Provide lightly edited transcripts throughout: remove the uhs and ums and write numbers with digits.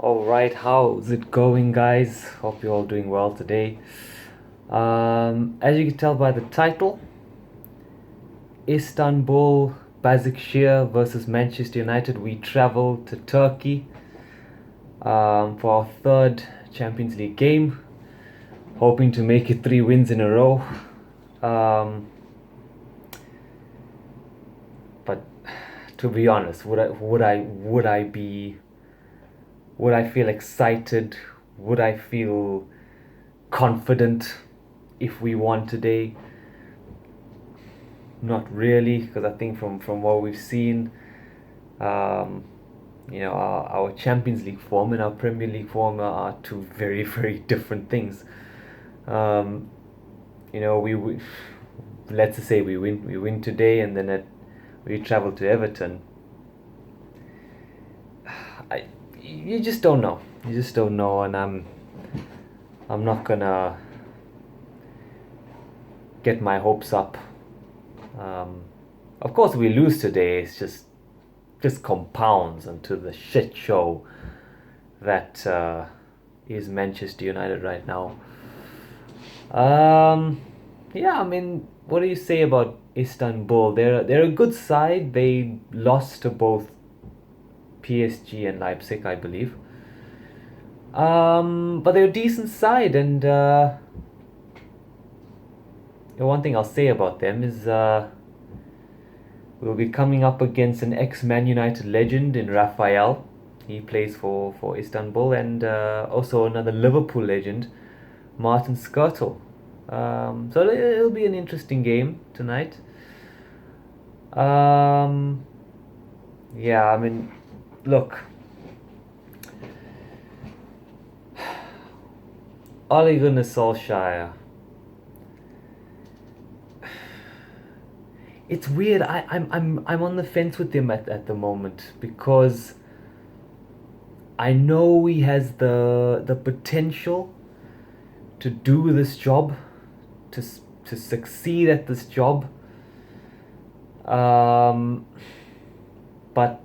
All right, how's it going, guys? Hope you're all doing well today. As you can tell by the title, Istanbul, Basaksehir versus Manchester United. We travel to Turkey for our third Champions League game, hoping to make it 3 wins in a row. But to be honest, would I feel excited? Would I feel confident if we won today? Not really, because I think from what we've seen, our Champions League form and our Premier League form are two very very different things. Um, we let's just say we win today, and then we travel to Everton. You just don't know. You just don't know, and I'm not gonna get my hopes up. Um, of course, we lose today. It's just compounds into the shit show that is Manchester United right now. Yeah, I mean, what do you say about Istanbul? They're a good side. They lost to both PSG and Leipzig, I believe. But they're a decent side, and the one thing I'll say about them is we'll be coming up against an ex-Man United legend in Rafael. He plays for Istanbul, and also another Liverpool legend, Martin Skrtel. So it'll be an interesting game tonight. Yeah, I mean, look, Ole Gunnar Solskjaer. It's weird. I'm on the fence with him at the moment because I know he has the potential to do this job, to to succeed at this job. Um, but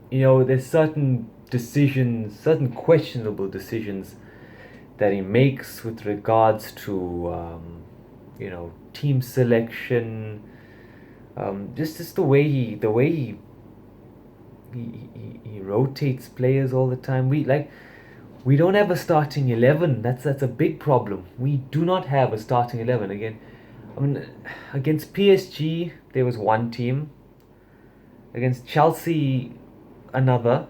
there's certain decisions, certain questionable decisions that he makes with regards to team selection, just the way he rotates players all the time. We don't have a starting 11. That's a big problem. We do not have a starting 11 again. I mean, against PSG there was one team. Against Chelsea, another.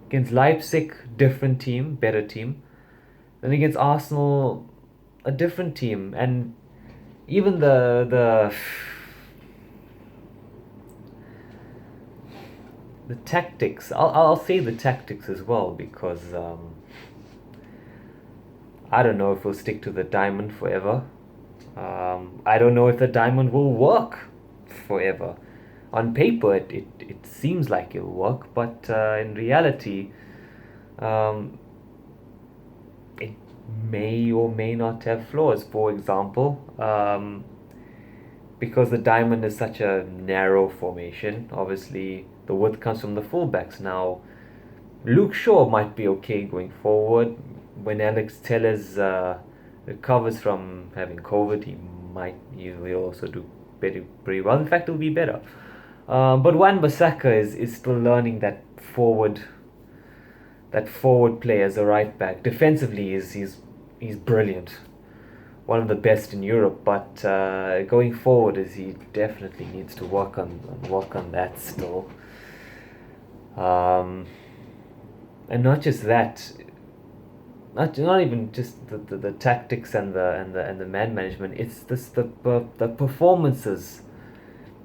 Against Leipzig, different team, better team. Then against Arsenal, a different team, and even the tactics. I'll say the tactics as well because I don't know if we'll stick to the diamond forever. I don't know if the diamond will work forever. On paper, it seems like it'll work, but in reality, um, it may or may not have flaws. For example, because the diamond is such a narrow formation, obviously the width comes from the fullbacks. Now, Luke Shaw might be okay going forward. When Alex Telles recovers from having COVID, he will also do pretty well. In fact, it'll be better. But Wan-Bissaka is still learning that forward play as a right back. Defensively, he's brilliant, one of the best in Europe. But going forward, he definitely needs to work on that still. Um, and not just that, not even just the tactics and the man management. It's the performances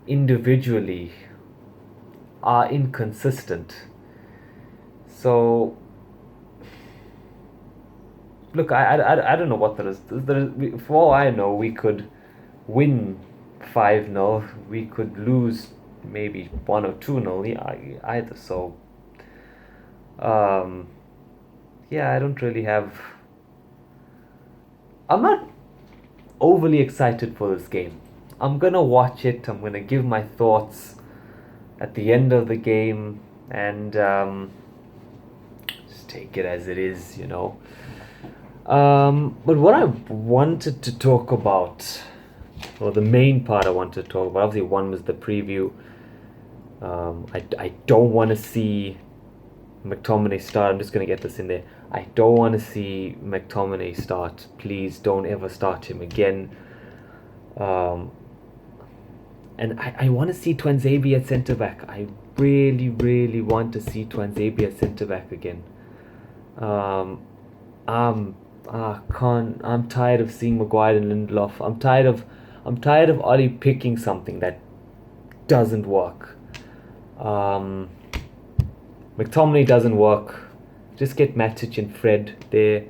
individually are inconsistent. So look, I don't know what there is. For all I know, we could win 5-0. We could lose maybe 1 or 2-0 either. So um, yeah, I don't really have. I'm not overly excited for this game. I'm gonna watch it. I'm gonna give my thoughts at the end of the game, and take it as it is, you know. But what I wanted to talk about, or the main part I wanted to talk about, obviously one was the preview. I don't want to see McTominay start. I'm just going to get this in there. I don't want to see McTominay start. Please don't ever start him again. And I want to see Twanzebe at centre back. I really, really want to see Twanzebe at centre back again. I'm tired of seeing Maguire and Lindelof. I'm tired of Ollie picking something that doesn't work. McTominay doesn't work. Just get Matic and Fred there.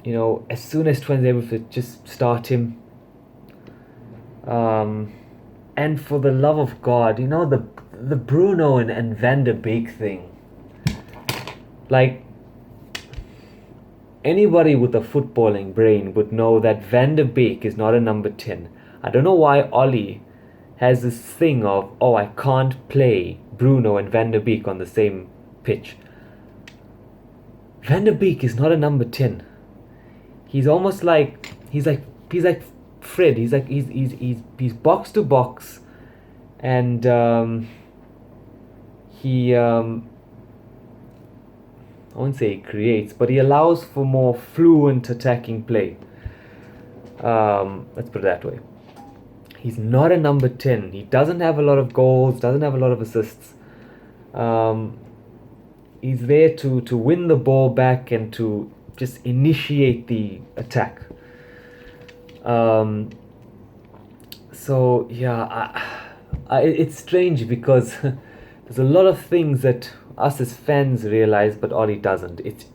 You know, as soon as Twanzebe fit, just start him. And for the love of God, you know, the Bruno and Van der Beek thing. Like, anybody with a footballing brain would know that Van der Beek is not a number 10. I don't know why Ollie has this thing of, oh, I can't play Bruno and Van der Beek on the same pitch. Van der Beek is not a number 10. He's almost like he's like Fred. He's box to box, and he I won't say he creates, but he allows for more fluent attacking play. Let's put it that way. He's not a number 10. He doesn't have a lot of goals, doesn't have a lot of assists. He's there to win the ball back and to just initiate the attack. So yeah, it's strange because there's a lot of things that us as fans realize, but Ollie doesn't. It's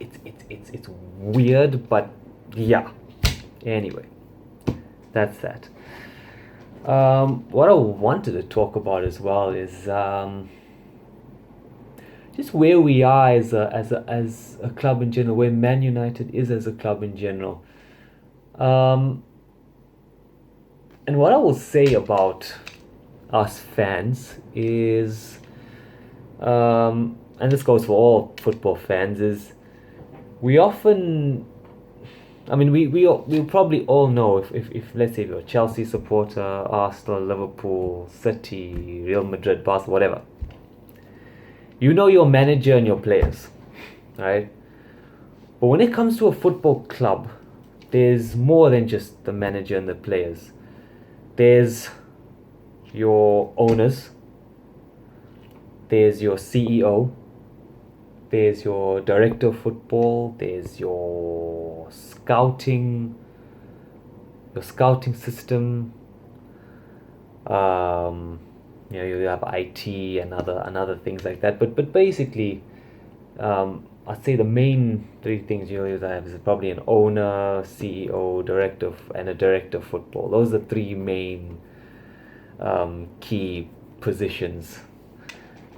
weird, but yeah. Anyway, that's that. What I wanted to talk about as well is just where we are as a club in general, where Man United is as a club in general. And what I will say about us fans is, and this goes for all football fans, is we often, I mean, we'll probably all know if let's say you're a Chelsea supporter, Arsenal, Liverpool, City, Real Madrid, Barcelona, whatever. You know your manager and your players, right? But when it comes to a football club, there's more than just the manager and the players. There's your owners, there's your CEO, there's your director of football, there's your scouting system. You know, you have IT and other things like that. But basically, I'd say the main three things you have is probably an owner, CEO, director, and a director of football. Those are the three main key positions.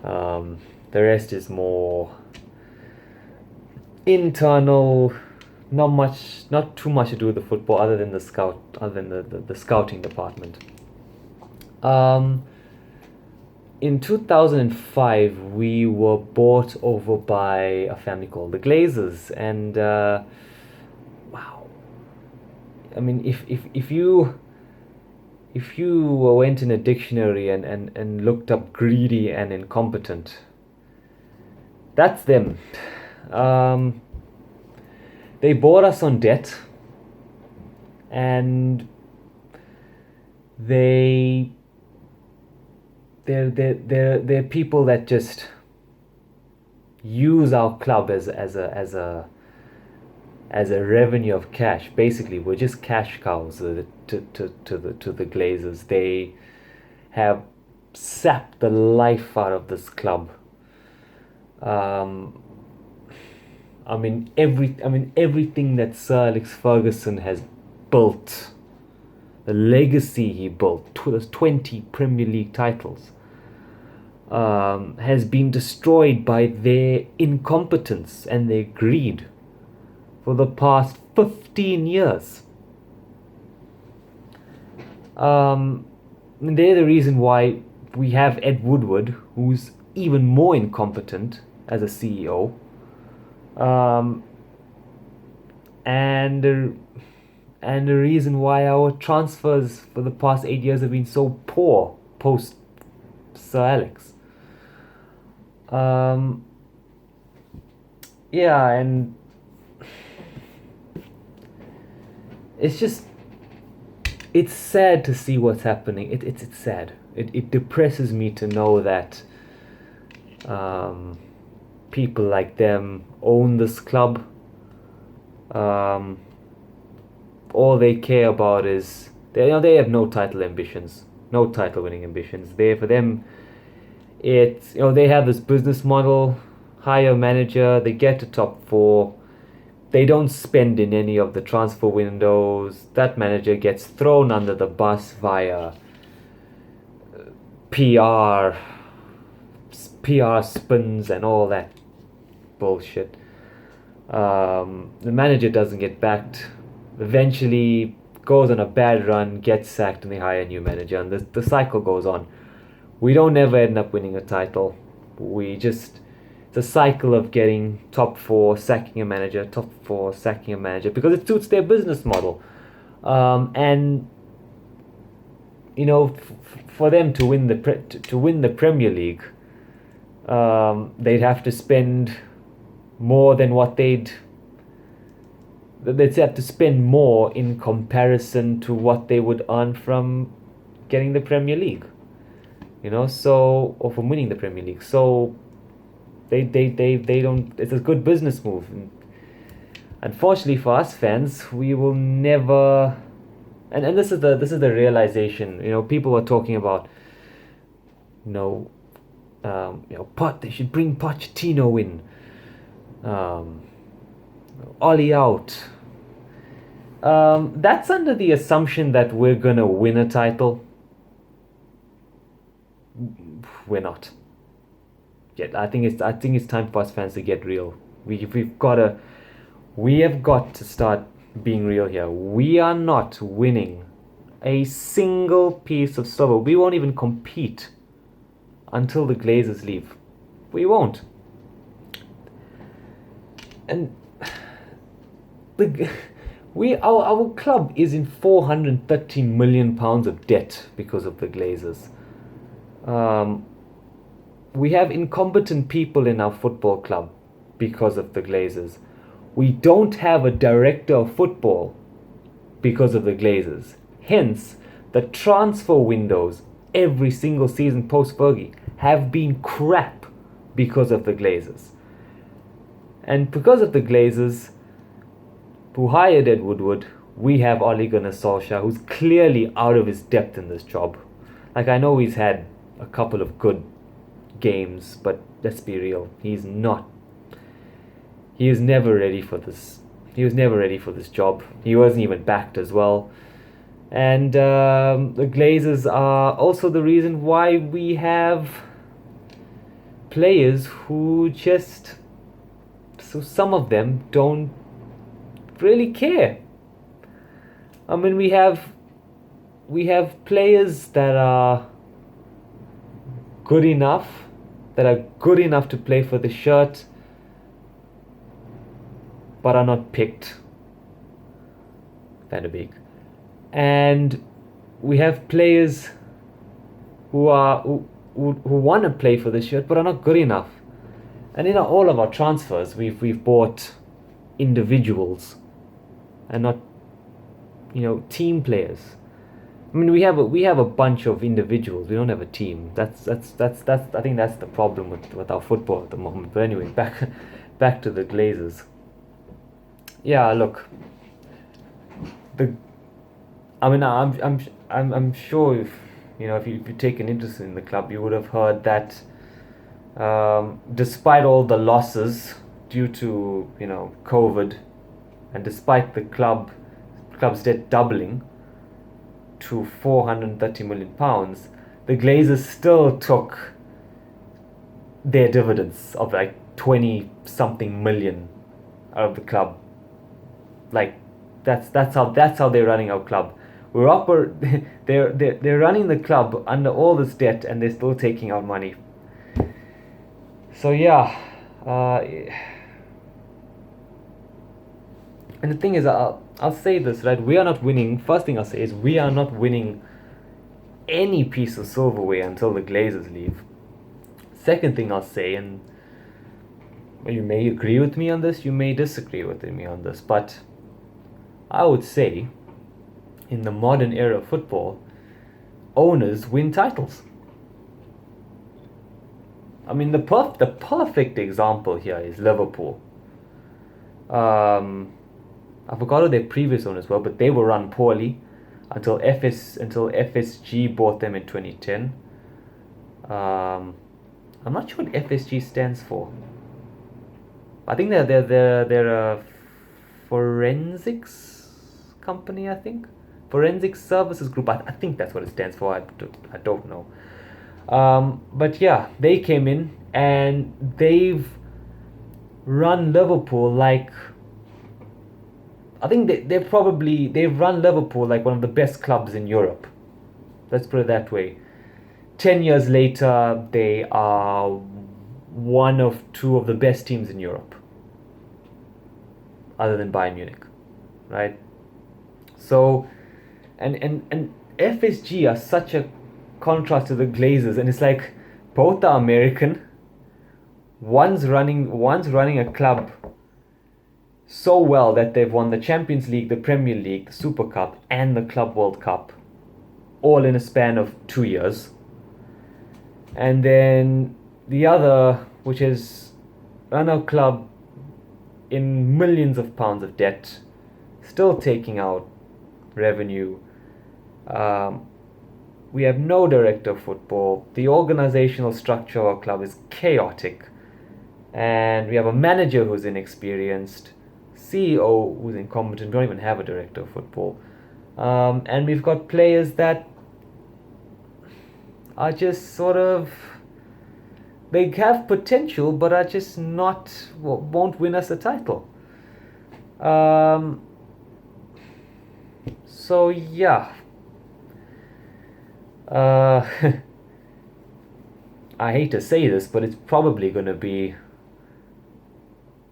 The rest is more internal, not too much to do with the football, other than the scouting department. In 2005, we were bought over by a family called the Glazers, and wow! I mean, if you went in a dictionary and looked up greedy and incompetent, that's them. They bought us on debt, and they're people that just use our club as a revenue of cash. Basically, we're just cash cows to the Glazers. They have sapped the life out of this club. I mean everything that Sir Alex Ferguson has built, the legacy he built, 20 Premier League titles, has been destroyed by their incompetence and their greed for the past 15 years. They're the reason why we have Ed Woodward, who's even more incompetent as a CEO. Um, and the, and the reason why our transfers for the past 8 years have been so poor post Sir Alex. Um, yeah, and it's just it's sad to see what's happening. It's sad. It depresses me to know that um, people like them own this club. Um, all they care about is they have no title ambitions, no title winning ambitions. They for them, it's they have this business model, hire a manager, they get to top four. They don't spend in any of the transfer windows. That manager gets thrown under the bus via PR, PR spins and all that bullshit. The manager doesn't get backed. Eventually, goes on a bad run, gets sacked, and they hire a new manager, and the cycle goes on. We don't ever end up winning a title. We just it's a cycle of getting top four, sacking a manager, top four, sacking a manager because it suits their business model. And for them to win the Premier League, they'd have to spend more than what they'd have to spend more in comparison to what they would earn from getting the Premier League. Or from winning the Premier League. So they don't. It's a good business move. And unfortunately for us fans, we will never. And this is the realization. People were talking about. They should bring Pochettino in. Ollie out. That's under the assumption that we're gonna win a title. We're not yet. I think it's time for us fans to get real. We have got to start being real here. We are not winning a single piece of silver. We won't even compete until the Glazers leave. We won't. And our club is in £430 million of debt because of the Glazers. We have incompetent people in our football club because of the Glazers. We don't have a director of football because of the Glazers. Hence, the transfer windows every single season post Fergie have been crap because of the Glazers. And because of the Glazers, who hired Ed Woodward, we have Ole Gunnar Solskjaer, who's clearly out of his depth in this job. Like, I know he's had a couple of good games, but let's be real, he is never ready for this. He was never ready for this job. He wasn't even backed as well. And the Glazers are also the reason why we have players who just, so some of them don't really care. I mean, we have players that are good enough to play for the shirt, but are not picked. Van de Beek. And we have players who want to play for the shirt but are not good enough. And in all of our transfers, we've bought individuals and not team players. I mean, we have a bunch of individuals. We don't have a team. That's I think that's the problem with our football at the moment. But anyway, back to the Glazers. Yeah, look. I'm sure if you take an interest in the club, you would have heard that despite all the losses due to COVID, and despite the club's debt doubling to £430 million, the Glazers still took their dividends of like 20 something million out of the club. Like that's how they're running our club. They're running the club under all this debt and they're still taking our money. So yeah, And the thing is, I'll say this, right? We are not winning. First thing I'll say is we are not winning any piece of silverware until the Glazers leave. Second thing I'll say, and you may agree with me on this, you may disagree with me on this, but I would say in the modern era of football, owners win titles. I mean, the perfect example here is Liverpool. I forgot who their previous owners were, but they were run poorly until FSG bought them in 2010. I'm not sure what FSG stands for. I think they're a forensics company. I think forensic services group. I think that's what it stands for. I don't know. But yeah, they came in and they've run Liverpool like, I think they've run Liverpool like one of the best clubs in Europe. Let's put it that way. 10 years later, they are one of two of the best teams in Europe, other than Bayern Munich, right? So, and FSG are such a contrast to the Glazers, and it's like both are American. One's running a club so well that they've won the Champions League, the Premier League, the Super Cup, and the Club World Cup, all in a span of 2 years. And then the other, which is run a club in millions of pounds of debt, still taking out revenue. We have no director of football. The organizational structure of our club is chaotic. And we have a manager who's inexperienced, CEO who's incompetent. We don't even have a director of football. And we've got players that are just sort of, they have potential, but are just not, won't win us a title. So yeah, I hate to say this, but it's probably going to be,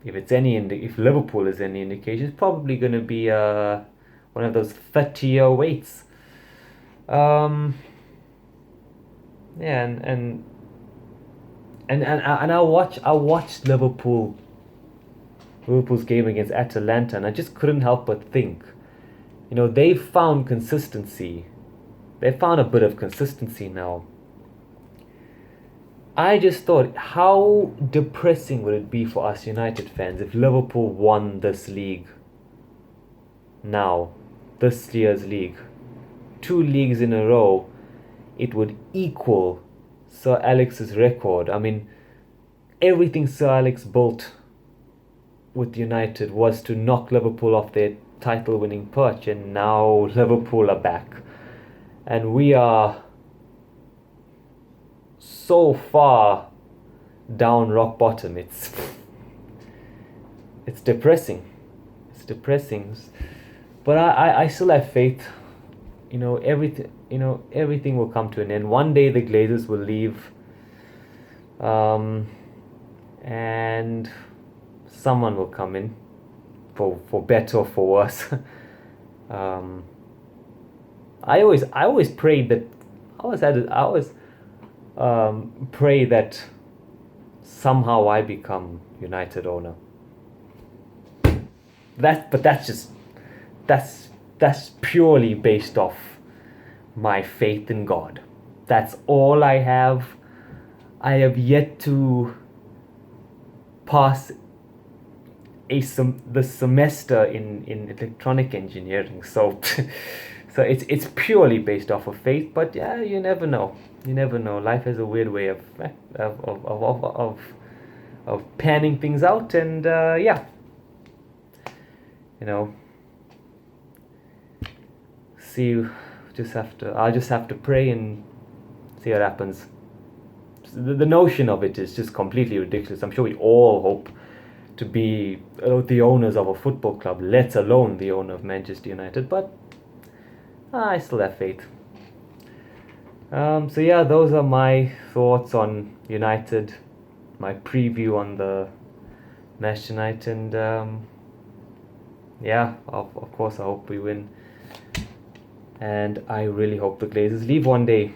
if Liverpool is any indication, it's probably going to be one of those 30-year waits. Yeah, and I watched Liverpool's game against Atalanta, and I just couldn't help but think, they found consistency. They found a bit of consistency now. I just thought, how depressing would it be for us United fans if Liverpool won this league now, this year's league, 2 leagues in a row. It would equal Sir Alex's record. I mean, everything Sir Alex built with United was to knock Liverpool off their title-winning perch, and now Liverpool are back, and we are so far down rock bottom. It's depressing. It's depressing, but I still have faith. Everything will come to an end. One day the Glazers will leave, and someone will come in, for better or for worse. I always prayed that I always pray that somehow I become United owner. That's purely based off my faith in God. That's all I have. I have yet to pass the semester in electronic engineering, so so it's purely based off of faith. But yeah, you never know. Life has a weird way of panning things out, and yeah, I'll just have to pray and see what happens. The notion of it is just completely ridiculous. I'm sure we all hope to be the owners of a football club, let alone the owner of Manchester United, but I still have faith. So yeah, those are my thoughts on United, my preview on the match tonight, and Yeah, of course, I hope we win. And I really hope the Glazers leave one day.